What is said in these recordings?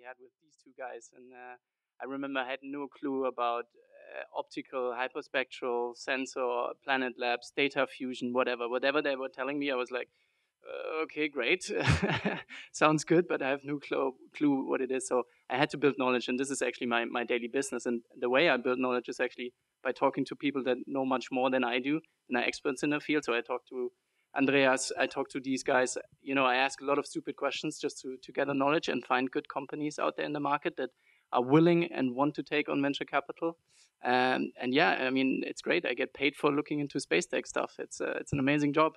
had with these two guys. And I remember I had no clue about optical, hyperspectral, sensor, planet labs, data fusion, whatever they were telling me. I was like, okay, great. Sounds good, but I have no clue what it is. So I had to build knowledge, and this is actually my daily business. And the way I build knowledge is actually by talking to people that know much more than I do and are experts in the field. So I talk to Andreas, I talk to these guys. You know, I ask a lot of stupid questions just to gather knowledge and find good companies out there in the market that are willing and want to take on venture capital. And yeah, I mean, it's great. I get paid for looking into space tech stuff. It's an amazing job.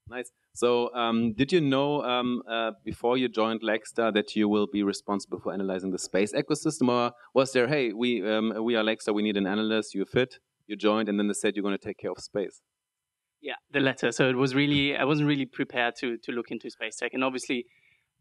Nice. So did you know before you joined Lakestar that you will be responsible for analyzing the space ecosystem, or was there, hey, we are Lakestar, we need an analyst, you fit, you joined, and then they said you're going to take care of space? Yeah, the latter. So it was really, I wasn't really prepared to look into space tech. And obviously,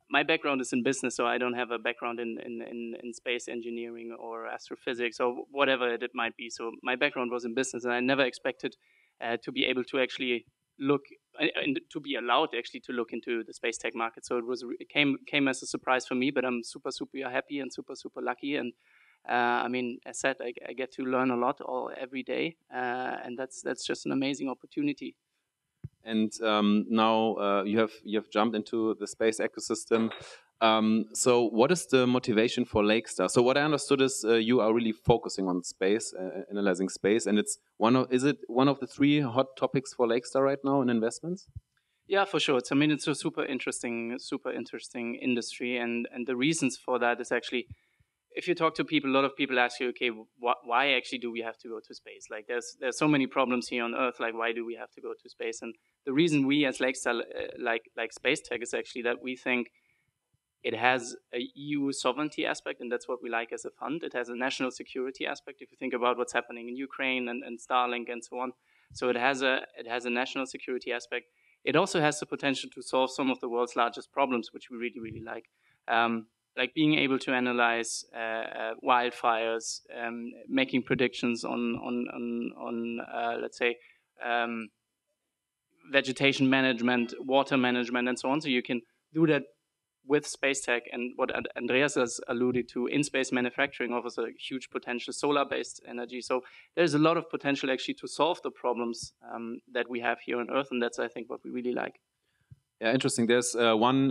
my background is in business, so I don't have a background in space engineering or astrophysics or whatever it might be. So my background was in business, and I never expected to be able to actually look and to be allowed actually to look into the space tech market. So it came as a surprise for me, but I'm super happy and super lucky. And I mean, as said, I get to learn a lot every day, and that's just an amazing opportunity. And now you have jumped into the space ecosystem. So what is the motivation for Lakestar? So what I understood is you are really focusing on space, analyzing space, and is it one of the 3 hot topics for Lakestar right now in investments? Yeah, for sure. I mean, it's a super interesting industry, and the reasons for that is actually, if you talk to people, a lot of people ask you, okay, why actually do we have to go to space? Like, there's so many problems here on Earth. Like, why do we have to go to space? And the reason we as Lakestar like space tech is actually that we think it has a EU sovereignty aspect, and that's what we like as a fund. It has a national security aspect. If you think about what's happening in Ukraine and Starlink and so on, so it has a national security aspect. It also has the potential to solve some of the world's largest problems, which we really like being able to analyze wildfires, making predictions on let's say vegetation management, water management, and so on. So you can do that with space tech, and what Andreas has alluded to, in-space manufacturing offers a huge potential, solar-based energy. So there's a lot of potential actually to solve the problems that we have here on Earth, and that's, I think, what we really like. Yeah, interesting. There's one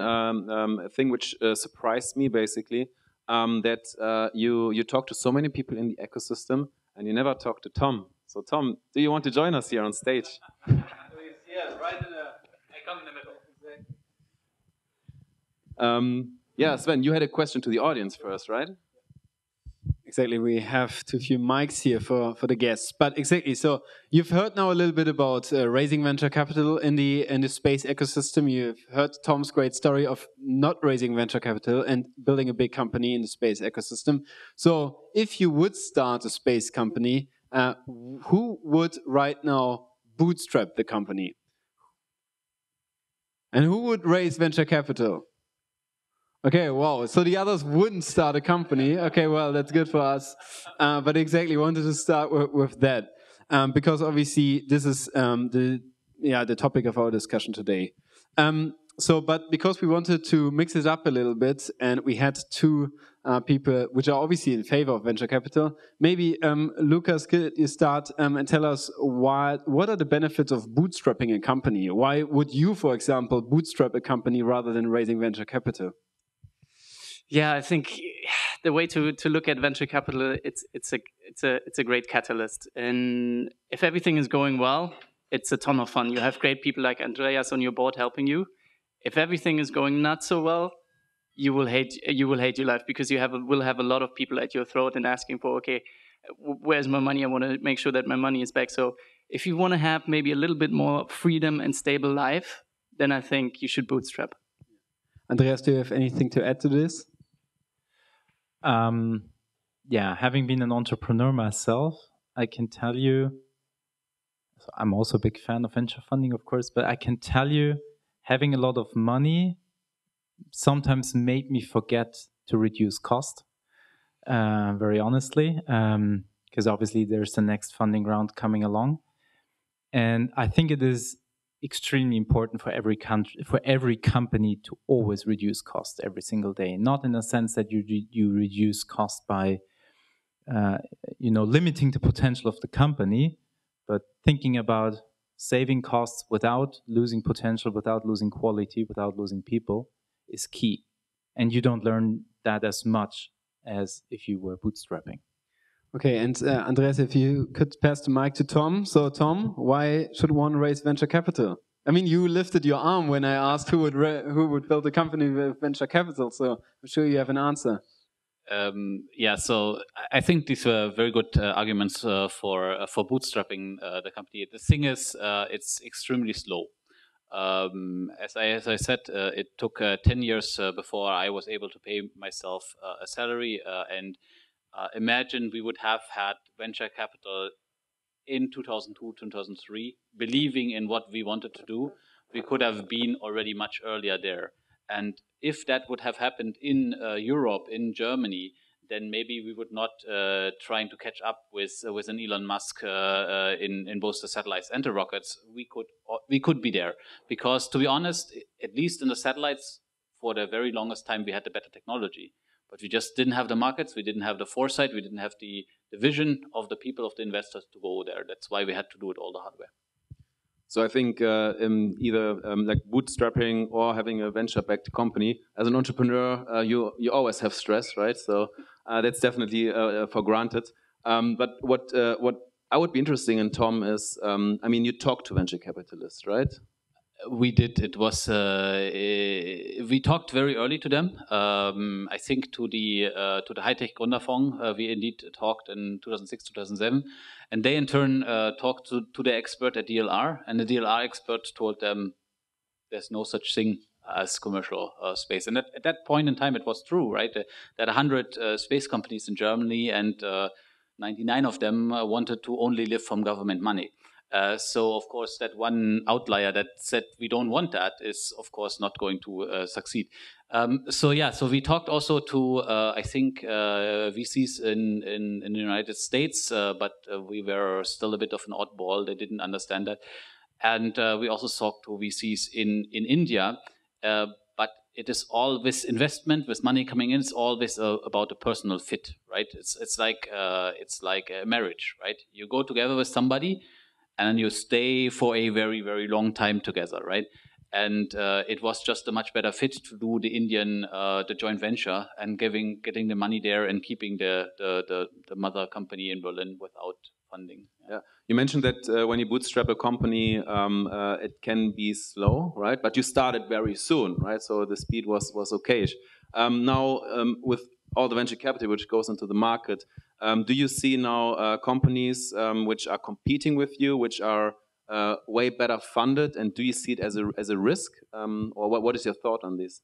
thing which surprised me, basically, that you talk to so many people in the ecosystem, and you never talk to Tom. So Tom, do you want to join us here on stage? Yeah, right in the... I come in the middle. Yeah, Sven, you had a question to the audience first, right? Exactly, we have too few mics here for the guests. But exactly, so you've heard now a little bit about raising venture capital in the space ecosystem. You've heard Tom's great story of not raising venture capital and building a big company in the space ecosystem. So if you would start a space company, who would right now bootstrap the company? And who would raise venture capital? Okay, wow. So the others wouldn't start a company. Okay, well, that's good for us. But exactly, wanted to start with that. Because obviously this is the topic of our discussion today. But because we wanted to mix it up a little bit, and we had 2 people which are obviously in favor of venture capital, maybe Lukas, could you start and tell us what are the benefits of bootstrapping a company? Why would you, for example, bootstrap a company rather than raising venture capital? Yeah, I think the way to look at venture capital, it's a great catalyst. And if everything is going well, it's a ton of fun. You have great people like Andreas on your board helping you. If everything is going not so well, you will hate your life, because you will have a lot of people at your throat and asking for, okay, where's my money? I want to make sure that my money is back. So if you want to have maybe a little bit more freedom and stable life, then I think you should bootstrap. Andreas, do you have anything to add to this? Yeah, having been an entrepreneur myself, I can tell you, so I'm also a big fan of venture funding, of course, but I can tell you, having a lot of money sometimes made me forget to reduce cost, very honestly, because obviously there's the next funding round coming along. And I think it is extremely important for every country, for every company to always reduce costs every single day. Not in a sense that you reduce cost by limiting the potential of the company, but thinking about saving costs without losing potential, without losing quality, without losing people is key. And you don't learn that as much as if you were bootstrapping. Okay, and Andreas, if you could pass the mic to Tom. So, Tom, why should one raise venture capital? I mean, you lifted your arm when I asked who would build a company with venture capital, so I'm sure you have an answer. Yeah, so I think these were very good arguments for bootstrapping the company. The thing is, it's extremely slow. As I said, it took 10 years before I was able to pay myself a salary. And imagine we would have had venture capital in 2002, 2003, believing in what we wanted to do. We could have been already much earlier there. And if that would have happened in Europe, in Germany, then maybe we would not trying to catch up with an Elon Musk in both the satellites and the rockets. We could be there, because to be honest, at least in the satellites, for the very longest time, we had the better technology, but we just didn't have the markets, we didn't have the foresight, we didn't have the vision of the people, of the investors to go there. That's why we had to do it all the hard way. So I think either like bootstrapping or having a venture-backed company, as an entrepreneur, you always have stress, right? So that's definitely for granted. But what I would be interested in, Tom, is I mean, you talk to venture capitalists, right? We did. It was we talked very early to them. I think to the High-Tech Gründerfonds, we indeed talked in 2006, 2007, and they in turn talked to the expert at DLR, and the DLR expert told them there's no such thing as commercial space. And at that point in time, it was true, right? There are 100 space companies in Germany, and 99 of them wanted to only live from government money. So, of course, that one outlier that said we don't want that is, of course, not going to succeed. So we talked also to, I think, VCs in the United States, but we were still a bit of an oddball. They didn't understand that. And we also talked to VCs in India. But it is all with investment, with money coming in. It's always about a personal fit, right? It's like a marriage, right? You go together with somebody, and you stay for a very, very long time together, right? And it was just a much better fit to do the joint venture and getting the money there and keeping the mother company in Berlin without funding. Yeah, you mentioned that when you bootstrap a company, it can be slow, right? But you started very soon, right? So the speed was okay. Now, with all the venture capital which goes into the market, do you see now companies which are competing with you, which are way better funded, and do you see it as a risk, or what is your thought on this?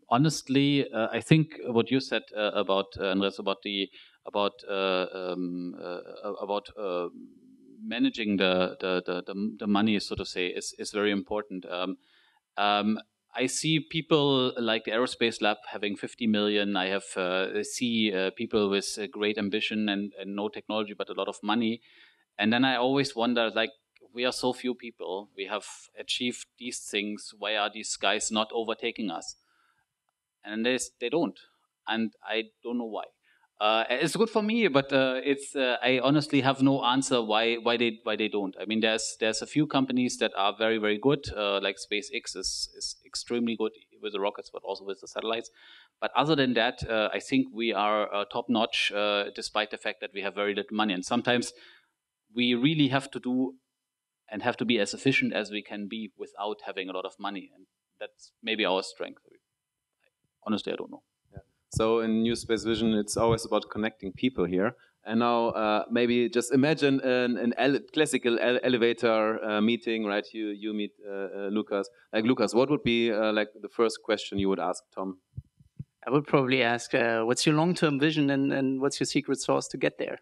Honestly, I think what you said about Andreas, about managing the money, so to say, is very important. I see people like the Aerospace Lab having 50 million. I see people with great ambition and no technology, but a lot of money. And then I always wonder, like, we are so few people. We have achieved these things. Why are these guys not overtaking us? And they don't. And I don't know why. It's good for me, but I honestly have no answer why they don't. I mean, there's a few companies that are very, very good, like SpaceX is extremely good with the rockets, but also with the satellites. But other than that, I think we are top notch, despite the fact that we have very little money. And sometimes we really have to do and have to be as efficient as we can be without having a lot of money, and that's maybe our strength. Honestly, I don't know. So in NewSpaceVision, it's always about connecting people here. And now maybe just imagine an classical elevator meeting, right? You meet Lukas. Like, Lukas, what would be like the first question you would ask Tom? I would probably ask, what's your long-term vision and what's your secret sauce to get there?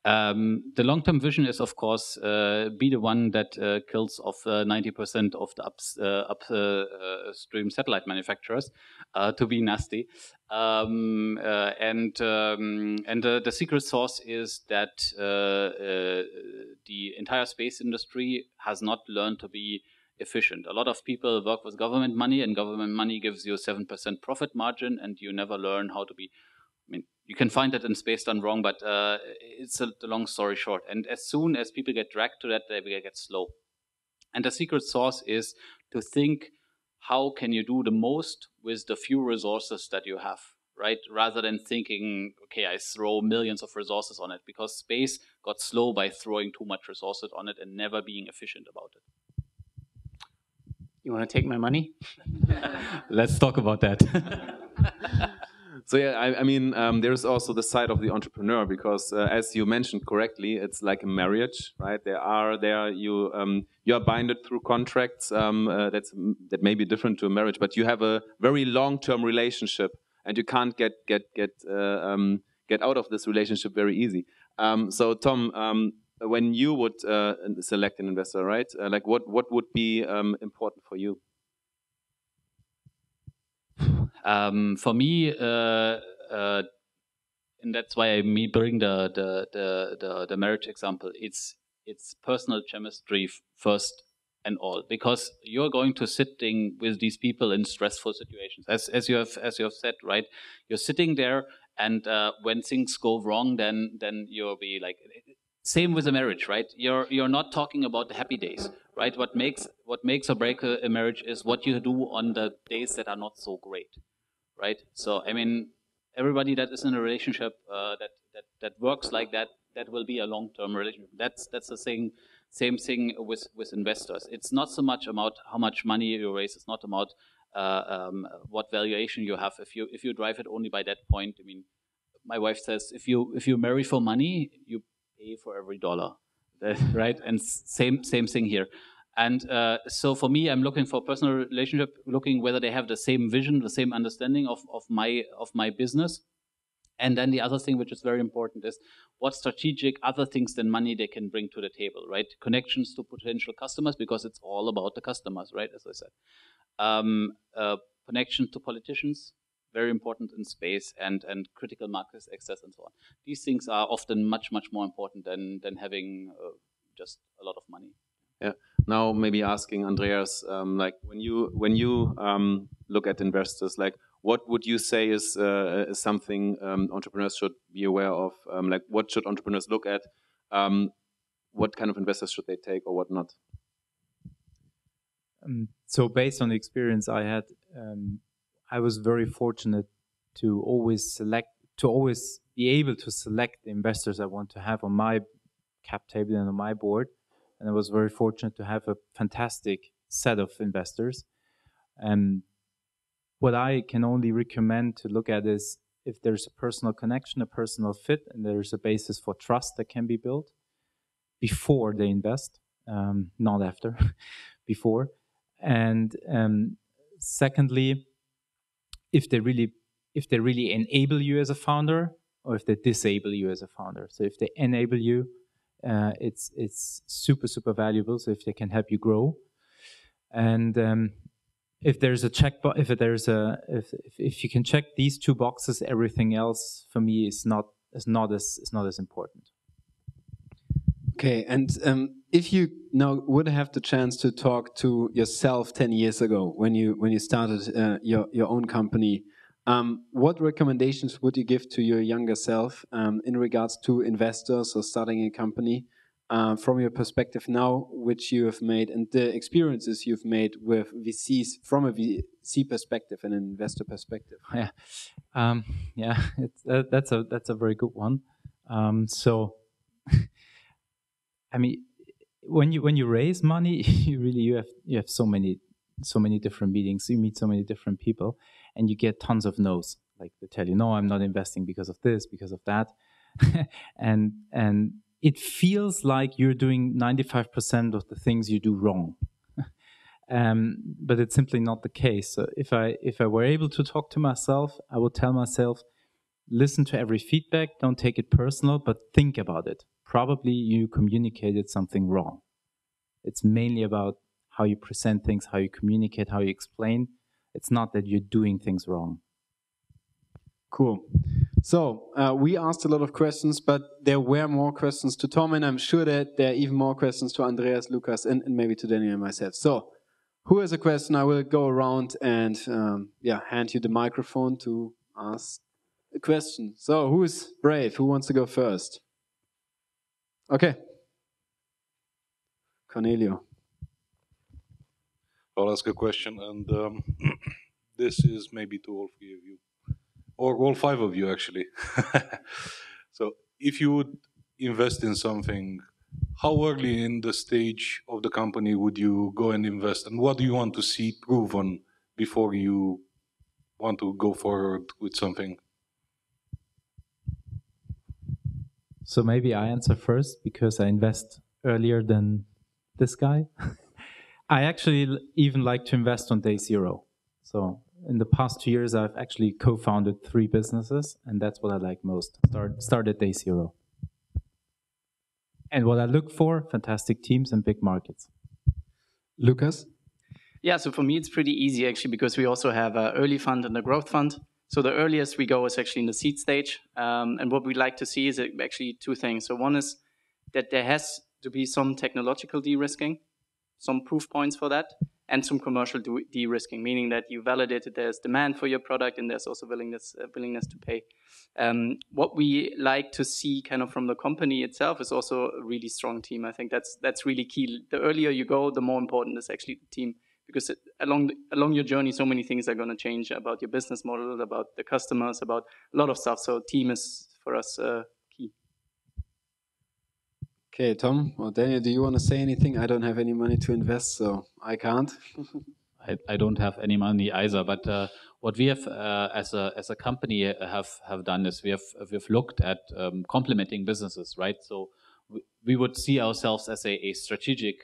The long-term vision is, of course, be the one that kills off 90% of the upstream satellite manufacturers, to be nasty. The secret sauce is that the entire space industry has not learned to be efficient. A lot of people work with government money, and government money gives you 7% profit margin, and you never learn how to be. I mean, you can find that in Space done wrong, but it's the long story short. And as soon as people get dragged to that, they get slow. And the secret sauce is to think, how can you do the most with the few resources that you have, right? Rather than thinking, okay, I throw millions of resources on it, because space got slow by throwing too much resources on it and never being efficient about it. You want to take my money? Let's talk about that. So yeah, I mean, there's also the side of the entrepreneur, because as you mentioned correctly, it's like a marriage, right? You are binded through contracts that may be different to a marriage, but you have a very long-term relationship, and you can't get out of this relationship very easy. So Tom, when you would select an investor, right? Like what would be important for you? For me, and that's why I bring the marriage example. It's personal chemistry first and all, because you're going to sitting with these people in stressful situations, as you have said, right? You're sitting there, and when things go wrong, then you'll be like. Same with a marriage, right? You're not talking about the happy days, right? What makes or break a marriage is what you do on the days that are not so great, right? So I mean, everybody that is in a relationship that works like that will be a long-term relationship. That's the same thing with investors. It's not so much about how much money you raise. It's not about what valuation you have. If you drive it only by that point, I mean, my wife says if you marry for money, you pay for every dollar, right? And same thing here. And so for me, I'm looking for a personal relationship, looking whether they have the same vision, the same understanding of my business. And then the other thing, which is very important, is what strategic other things than money they can bring to the table, right? Connections to potential customers, because it's all about the customers, right? As I said, connection to politicians, very important in space, and critical market access and so on. These things are often much more important than having just a lot of money. Yeah. Now maybe asking Andreas, like when you look at investors, like what would you say is something entrepreneurs should be aware of? Like what should entrepreneurs look at? What kind of investors should they take, or what not? So based on the experience I had, I was very fortunate to always be able to select the investors I want to have on my cap table and on my board. And I was very fortunate to have a fantastic set of investors. What I can only recommend to look at is if there's a personal connection, a personal fit, and there's a basis for trust that can be built before they invest, not after, before. And secondly, if they really enable you as a founder, or if they disable you as a founder. So if they enable you, it's super valuable. So if they can help you grow, and if there's a checkbox, if you can check these two boxes, everything else for me is not as important. Okay, and if you now would have the chance to talk to yourself 10 years ago when you started your own company, what recommendations would you give to your younger self in regards to investors or starting a company from your perspective now, which you have made, and the experiences you've made with VCs from a VC perspective and an investor perspective? That's a very good one. So, I mean, when you raise money, you have so many different meetings. You meet so many different people, and you get tons of no's. Like they tell you, no, I'm not investing because of this, because of that, and it feels like you're doing 95% of the things you do wrong. But it's simply not the case. So if I were able to talk to myself, I would tell myself, listen to every feedback, don't take it personal, but think about it. probably you communicated something wrong. It's mainly about how you present things, how you communicate, how you explain. It's not that you're doing things wrong. Cool. So we asked a lot of questions, but there were more questions to Tom, and I'm sure that there are even more questions to Andreas, Lukas, and maybe to Daniel and myself. So who has a question? I will go around and hand you the microphone to ask a question. So who's brave? Who wants to go first? Okay. Cornelio. I'll ask a question, and this is maybe to all three of you, or all five of you, actually. So, if you would invest in something, how early in the stage of the company would you go and invest, and what do you want to see proven before you want to go forward with something? So maybe I answer first because I invest earlier than this guy. I actually even like to invest on day zero. So in the past 2 years, I've actually co-founded 3 businesses, and that's what I like most. Start at day zero. And what I look for, fantastic teams and big markets. Lukas? Yeah, so for me, it's pretty easy, actually, because we also have an early fund and a growth fund. So the earliest we go is actually in the seed stage. And what we like to see is actually 2 things. So one is that there has to be some technological de-risking, some proof points for that, and some commercial de-risking, meaning that you validate that there's demand for your product and there's also willingness to pay. What we like to see kind of from the company itself is also a really strong team. I think that's really key. The earlier you go, the more important is actually the team. Because along your journey, so many things are going to change about your business model, about the customers, about a lot of stuff. So team is, for us, key. Okay, Tom or Daniel, do you want to say anything? I don't have any money to invest, so I can't. I don't have any money either, but what we have as a company have done is we've looked at complementing businesses, right? So we would see ourselves as a strategic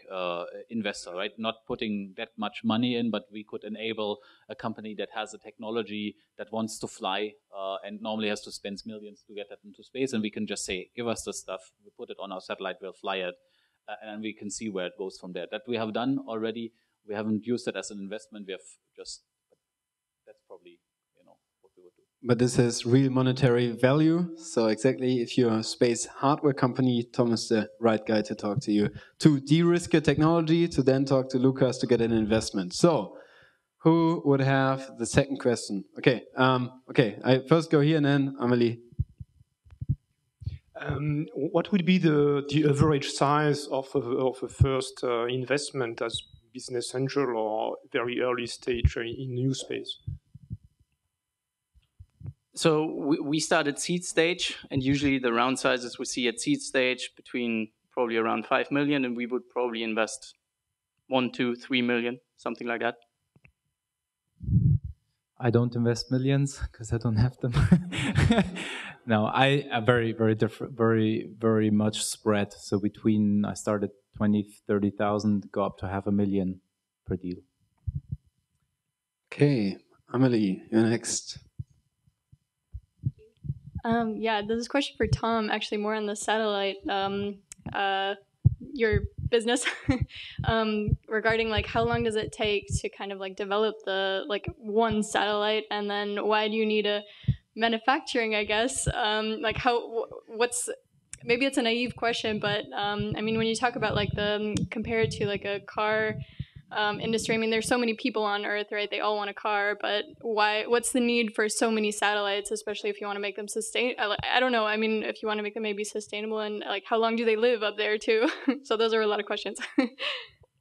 investor, right? Not putting that much money in, but we could enable a company that has a technology that wants to fly and normally has to spend millions to get that into space. And we can just say, give us the stuff, we put it on our satellite, we'll fly it, and we can see where it goes from there. That we have done already. We haven't used it as an investment. We have just, that's probably, what we would do. But this has real monetary value. So exactly, if you're a space hardware company, Tom is the right guy to talk to you. To de-risk your technology, to then talk to Lukas to get an investment. So, who would have the second question? Okay, I first go here and then Amelie. What would be the average size of a first investment as business angel or very early stage in NewSpace? So we start at seed stage, and usually the round sizes we see at seed stage between probably around 5 million, and we would probably invest 1, 2, 3 million, something like that. I don't invest millions because I don't have them. No, I am very, very different, very much spread. So between, I started 20, 30,000, go up to 500,000 per deal. Okay, Amelie, you're next. Yeah, this is a question for Tom, actually more on the satellite, your business, regarding like how long does it take to kind of like develop the one satellite, and then why do you need a manufacturing, I guess, like maybe it's a naive question, but I mean, when you talk about like compared to like a car industry, I mean, there's so many people on Earth, right? They all want a car, but what's the need for so many satellites, especially if you want to make them I don't know. I mean, if you want to make them maybe sustainable, and like how long do they live up there too? So those are a lot of questions.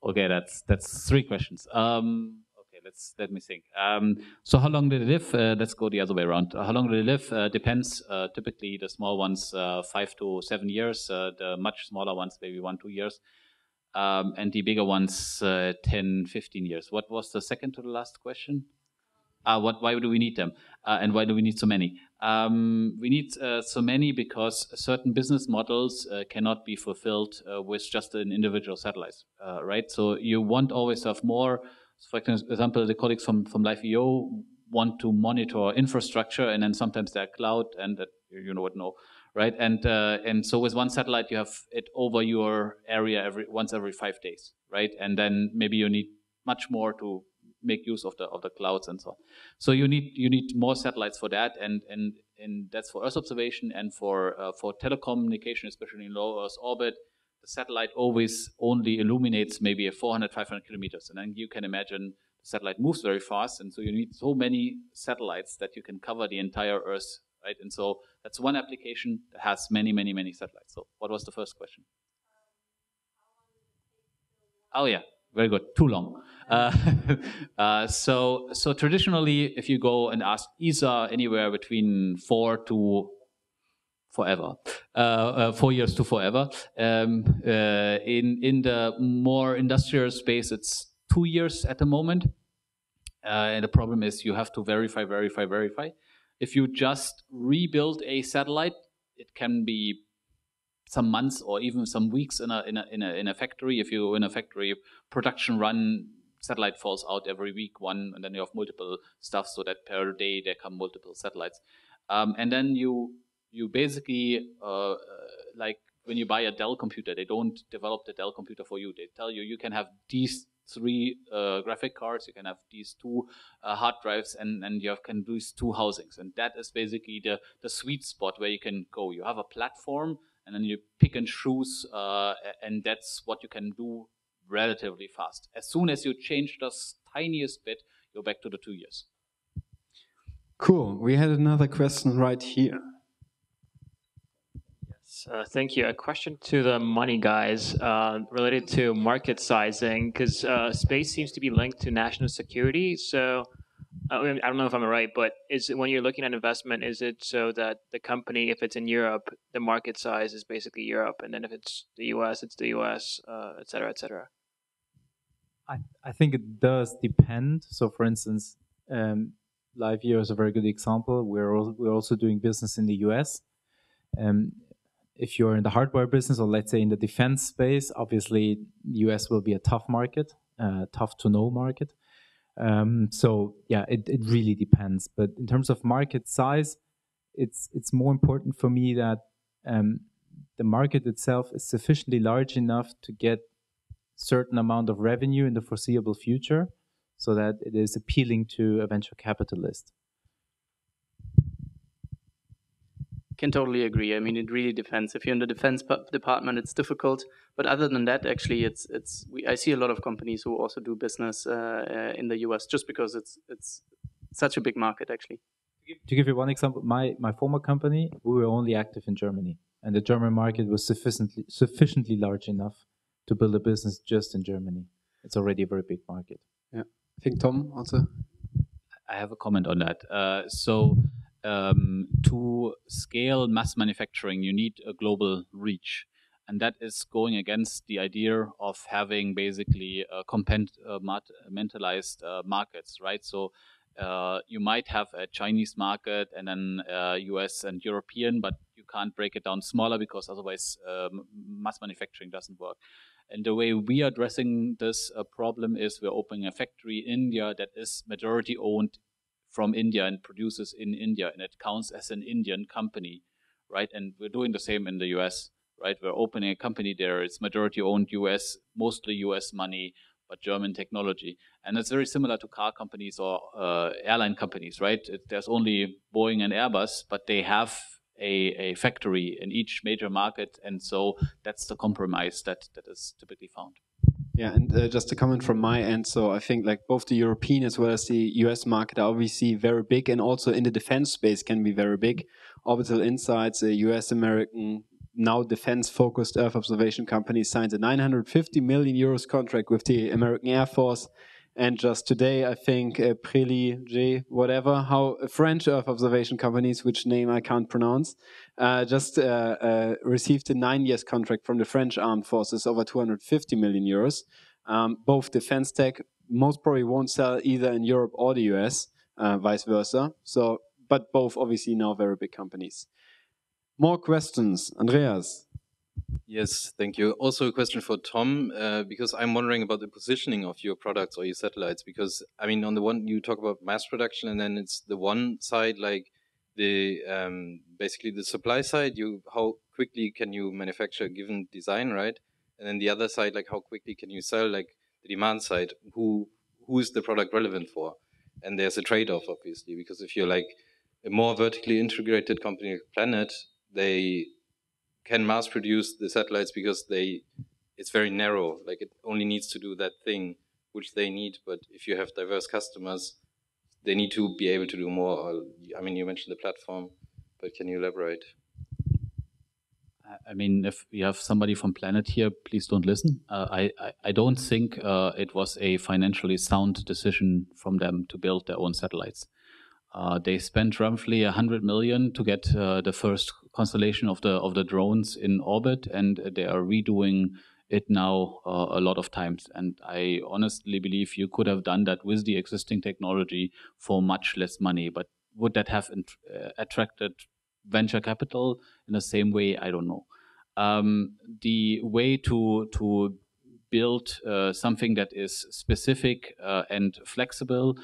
Okay, that's 3 questions. Okay, let me think. So how long do they live? Let's go the other way around. How long do they live? Depends. Typically, the small ones 5 to 7 years. The much smaller ones maybe 1, 2 years. And the bigger ones, 10, 15 years. What was the second to the last question? Why do we need them? And why do we need so many? We need so many because certain business models cannot be fulfilled with just an individual satellite, right? So you want always to have more. For example, the colleagues from LiveEO want to monitor infrastructure, and then sometimes they're cloud, and that right? And so with one satellite, you have it over your area once every 5 days, right? And then maybe you need much more to make use of the clouds and so on. So you need more satellites for that, and that's for Earth observation and for telecommunication, especially in low Earth orbit. The satellite always only illuminates maybe 400, 500 kilometers, and then you can imagine the satellite moves very fast, and so you need so many satellites that you can cover the entire Earth, right? And so that's one application that has many, many, many satellites. So what was the first question? Oh yeah. Very good. Too long. So traditionally, if you go and ask ESA, anywhere between 4 to forever, 4 years to forever. In the more industrial space, it's 2 years at the moment. And the problem is you have to verify. If you just rebuild a satellite, it can be some months or even some weeks in a factory. If you're in a factory production run, satellite falls out every week, one, and then you have multiple stuff, so that per day there come multiple satellites. And then you basically, like when you buy a Dell computer, they don't develop the Dell computer for you. They tell you can have these 3 graphic cards, you can have these 2 hard drives, and you can do these 2 housings. And that is basically the sweet spot where you can go. You have a platform, and then you pick and choose, and that's what you can do relatively fast. As soon as you change the tiniest bit, you're back to the 2 years. Cool. We had another question right here. Yes, thank you. A question to the money guys related to market sizing, because space seems to be linked to national security. So I don't know if I'm right, but is it, when you're looking at investment, is it so that the company, if it's in Europe, the market size is basically Europe, and then if it's the US, it's the US, et cetera, et cetera? I think it does depend. So, for instance, LiveEO is a very good example. We're also doing business in the US. If you're in the hardware business, or let's say in the defense space, obviously the US will be a tough market, tough to know market. So yeah, it really depends. But in terms of market size, it's more important for me that the market itself is sufficiently large enough to get certain amount of revenue in the foreseeable future, so that it is appealing to a venture capitalist. Can totally agree. I mean, it really depends. If you're in the defense department, it's difficult. But other than that, actually, I see a lot of companies who also do business in the US, just because it's such a big market, actually. To give you one example, my former company, we were only active in Germany, and the German market was sufficiently large enough to build a business just in Germany. It's already a very big market. Yeah, I think Tom also. I have a comment on that. To scale mass manufacturing, you need a global reach. And that is going against the idea of having basically compartmentalized markets, right? So you might have a Chinese market and then US and European, but you can't break it down smaller because otherwise mass manufacturing doesn't work. And the way we are addressing this problem is we're opening a factory in India that is majority owned from India and produces in India, and it counts as an Indian company, right? And we're doing the same in the US, right? We're opening a company there. It's majority owned US, mostly US money, but German technology. And it's very similar to car companies or airline companies, right? There's only Boeing and Airbus, but they have a factory in each major market. And so that's the compromise that is typically found. Yeah, and just a comment from my end. So I think like both the European as well as the US market are obviously very big, and also in the defense space can be very big. Orbital Insights, a US-American, now defense-focused Earth observation company, signed a 950 million euros contract with the American Air Force. And just today, I think Preli, whatever, how French Earth observation companies, which name I can't pronounce, just received a 9-year contract from the French Armed Forces, over 250 million euros. Both defense tech most probably won't sell either in Europe or the US, vice versa. So, but both obviously now very big companies. More questions, Andreas. Yes, thank you. Also a question for Tom, because I'm wondering about the positioning of your products or your satellites, because, I mean, on the one, you talk about mass production, and then it's the one side, like, basically the supply side, how quickly can you manufacture a given design, right? And then the other side, like how quickly can you sell, like the demand side, who is the product relevant for? And there's a trade-off, obviously, because if you're like a more vertically integrated company like Planet, they can mass produce the satellites because it's very narrow, like it only needs to do that thing which they need. But if you have diverse customers, they need to be able to do more. I mean, you mentioned the platform, but can you elaborate? I mean, if you have somebody from Planet here, please don't listen. I don't think it was a financially sound decision from them to build their own satellites. They spent roughly 100 million to get the first constellation of the drones in orbit, and they are redoing it now a lot of times. And I honestly believe you could have done that with the existing technology for much less money. But would that have attracted venture capital in the same way? I don't know. The way to build something that is specific and flexible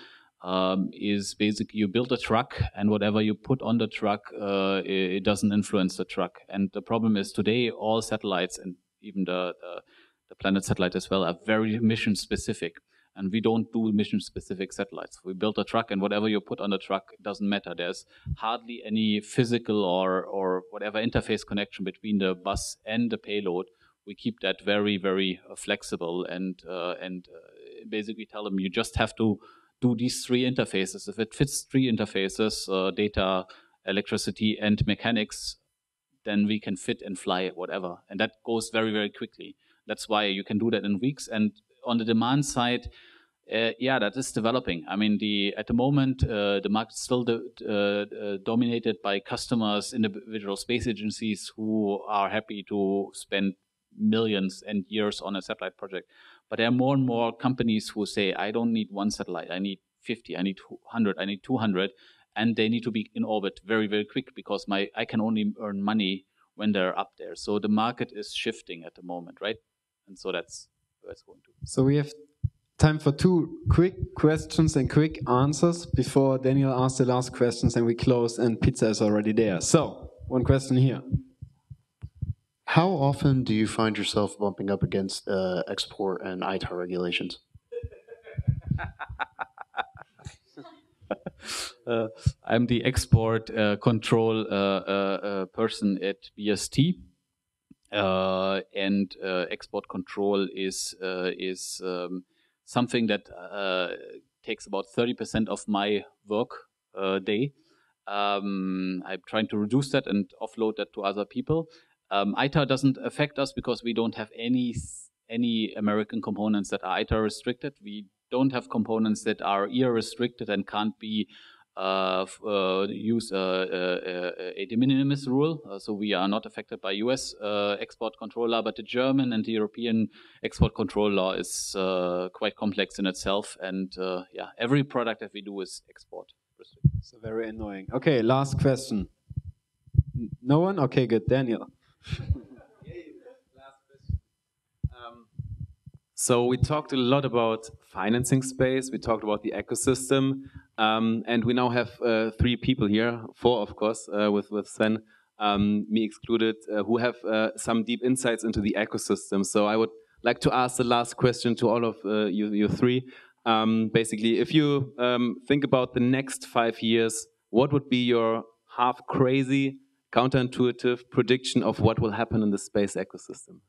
is basically you build a truck, and whatever you put on the truck, it doesn't influence the truck. And the problem is today all satellites, and even the Planet satellite as well, are very mission specific. And we don't do mission-specific satellites. We build a truck, and whatever you put on the truck, it doesn't matter. There's hardly any physical or whatever interface connection between the bus and the payload. We keep that very, very flexible, and basically tell them you just have to do these three interfaces. If it fits three interfaces, data, electricity, and mechanics, then we can fit and fly whatever. And that goes very, very quickly. That's why you can do that in weeks. And on the demand side, yeah, that is developing. I mean, at the moment, the market is still dominated by customers, individual space agencies who are happy to spend millions and years on a satellite project. But there are more and more companies who say, I don't need one satellite, I need 50, I need 100, I need 200, and they need to be in orbit very, very quick because I can only earn money when they're up there. So the market is shifting at the moment, right? And so that's where it's going to. So we have time for 2 quick questions and quick answers before Daniel asks the last questions and we close and pizza is already there. So, one question here. How often do you find yourself bumping up against export and ITAR regulations? I'm the export control person at BST. And export control is something that takes about 30% of my work day. I'm trying to reduce that and offload that to other people. ITAR doesn't affect us because we don't have any American components that are ITAR restricted. We don't have components that are ER restricted and can't be use a de minimis rule, so we are not affected by US export control law, but the German and the European export control law is quite complex in itself, and yeah, every product that we do is export restricted. So very annoying. Okay, last question. No one? Okay, good. Daniel. So we talked a lot about financing space, we talked about the ecosystem, and we now have 3 people here, 4 of course, with Sven, me excluded, who have some deep insights into the ecosystem. So I would like to ask the last question to all of you 3. Basically, if you think about the next 5 years, what would be your half crazy, counterintuitive prediction of what will happen in the space ecosystem?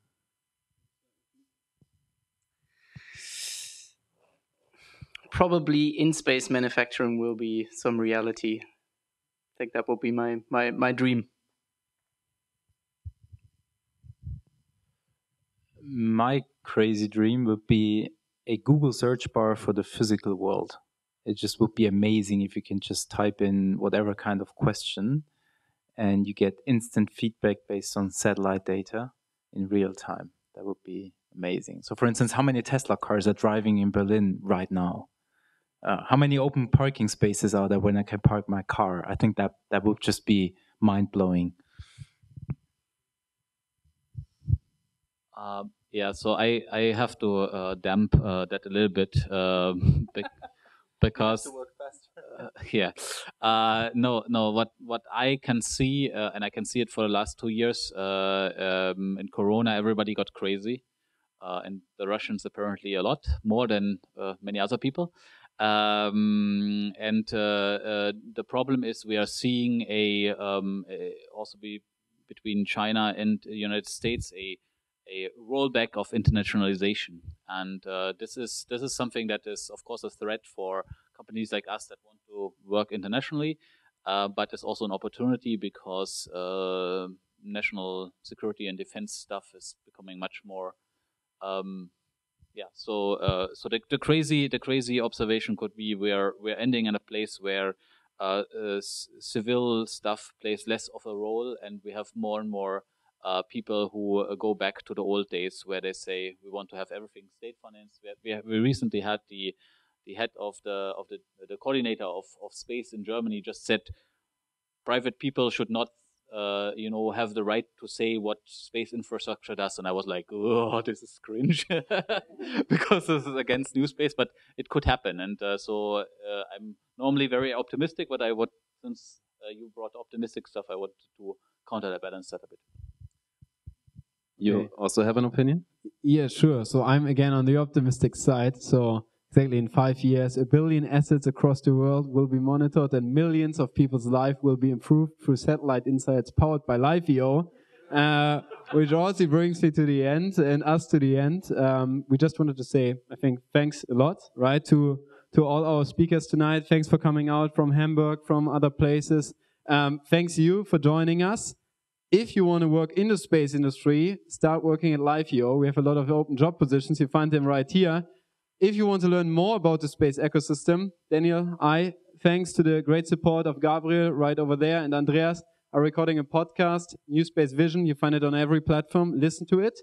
Probably in-space manufacturing will be some reality. I think that would be my dream. My crazy dream would be a Google search bar for the physical world. It just would be amazing if you can just type in whatever kind of question and you get instant feedback based on satellite data in real time. That would be amazing. So for instance, how many Tesla cars are driving in Berlin right now? How many open parking spaces are there when I can park my car? I think that would just be mind-blowing. Yeah, so I have to damp that a little bit because Yeah. No. What I can see, and I can see it for the last 2 years, in Corona, everybody got crazy, and the Russians apparently a lot more than many other people. And the problem is we are seeing also between China and the United States a rollback of internationalization, and this is something that is of course a threat for companies like us that want to work internationally, but it's also an opportunity because national security and defense stuff is becoming much more. So the crazy observation could be we're ending in a place where civil stuff plays less of a role, and we have more and more people who go back to the old days where they say we want to have everything state financed. We recently had the head of the coordinator of space in Germany just said private people should not have the right to say what space infrastructure does, and I was like, oh, this is cringe because this is against NewSpace, but it could happen, and so I'm normally very optimistic, but since you brought optimistic stuff, I want to counter that, balance that a bit. You also have an opinion? Yeah, sure. So I'm again on the optimistic side. So exactly in 5 years, 1 billion assets across the world will be monitored and millions of people's life will be improved through satellite insights powered by LiveEO, which also brings me to the end and us to the end. We just wanted to say, I think, thanks a lot, right, to all our speakers tonight. Thanks for coming out from Hamburg, from other places. Thanks you for joining us. If you want to work in the space industry, start working at LiveEO. We have a lot of open job positions. You find them right here. If you want to learn more about the space ecosystem, Daniel, thanks to the great support of Gabriel right over there, and Andreas, are recording a podcast, NewSpaceVision. You find it on every platform. Listen to it.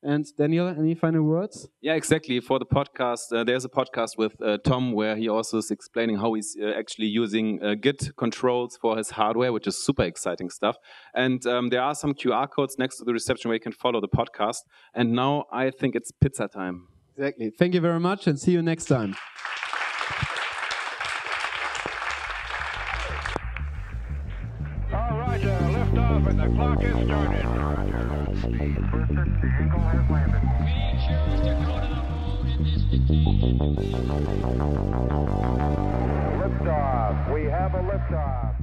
And Daniel, any final words? Yeah, exactly. For the podcast, there's a podcast with Tom where he also is explaining how he's actually using Git controls for his hardware, which is super exciting stuff. And there are some QR codes next to the reception where you can follow the podcast. And now I think it's pizza time. Exactly. Thank you very much and see you next time. All right, lift off and the clock is started. Liftoff. We have a liftoff.